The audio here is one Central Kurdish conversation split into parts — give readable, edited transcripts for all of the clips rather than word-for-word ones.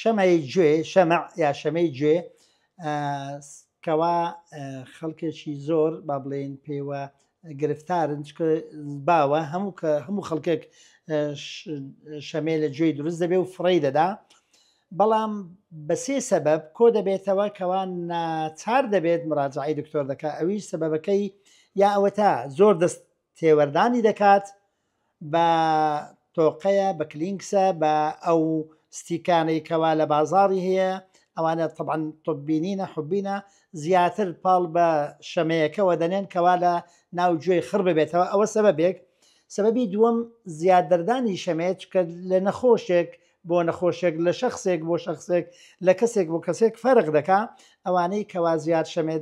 شەمەی گوێ شەمع یا شەمەی گوێ کەوا خەڵکێکی زۆر با بڵێن پێوە گرفتارن باوە هەموو خەڵکێک شەمێ لە گوێی دروست دەبێ و فڕی دەدا بەڵام بە سێ سەبەب کۆ دەبێتەوە کەوان ناچار دەبێت مراجعی دکتۆر دەکات ئەویش سەبەبەکەی یا ئەوە تا زۆر دەست تێوەردانی دەکات بە تۆقەیە بە کلینکسە بە ئەو ستیکانەی کەوا لە بازاڕی هەیە ئەوانە طبعاً تۆبینینە حوبینە زیاتر پاڵ بە شەمەیەکەوە دەنێن کەوا لە ناو گوێی خڕ ببێتەوە ئەوە سەبەبێک سەبەبی دووەم زیاددەردانی شەمێت کە لە نەخۆشێک بۆ نەخۆشێک لە شخصێک بۆ شخصێک لە کەسێک بۆ کەسێک فەرق دەکا ئەوانەی کەوا زیاد شەمێ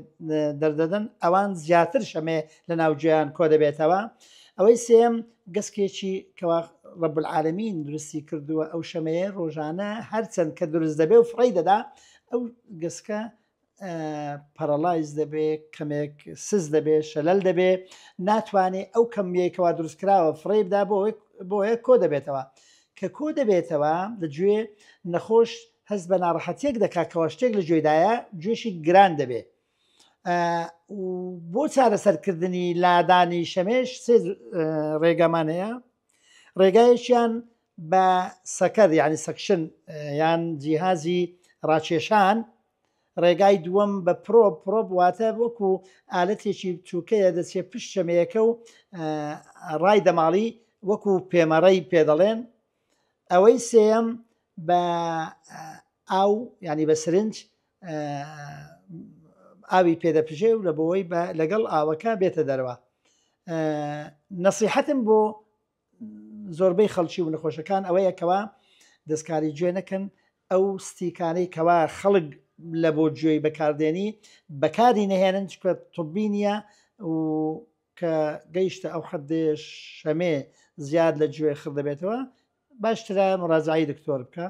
دەردەدەن ئەوان زیاتر شەمێ لە ناوگوێیان کۆ دەبێتەوە ئەوەی سێم گەسکێکی کەوا ڕەب العالەمین درستی کردووە ئەو شەمەیە ڕۆژانە هەرچەند کە دروست دەبێ و فڕی دەدا ئەو گەسکە پەرەلایز دەبێ کەمێک سز دەبێ شەلەل دەبێ ناتوانێت ئەو کەمیەکەوا دروستکراوە فڕێ بدا بۆیە کۆ دەبێتەوە کە کۆ دەبێتەوە لەگوێ نەخۆش هەست بە ناڕەحەتیەک دەکاتەوە شتێک لە گوێدایە گوێشی گران دەبێ بۆ چارەسەرکردنی لادانی شەمێش سێ ڕێگەمان هەیە ڕێگایەکیان بە سەکەر یعنی سەکشن یان جیهازی ڕاکێشان ڕێگای دووەم بە پرۆب واتە وەکو ئالەتێکی بچووکەیە دەچێت پشت شەمەیەکە و ڕای دەماڵی وەکو پێمەڕەی پێدەڵێن ئەوەی سێم بە ئاو ینی بە سرنج ئاوی پێدەپژێ و لە بۆەوەی لەگەڵ ئاوەکە بێتە دەرەوە نەسیحەتم بۆ زۆربەی خەڵکی و نەخۆشەکان ئەوەیەکەوە دەستکاری گوێ نەکەن ئەو ستیکانەی کەوا خەڵک لە بۆ گوێی بەکاردێنی بەکاری نەهێنن چکە توبی نییە و کە گەیشتە ئەو حەدێ شەمێ زیاد لە گوێ خڕ دەبێتەوە باشترە مراجعی دکتۆر بکە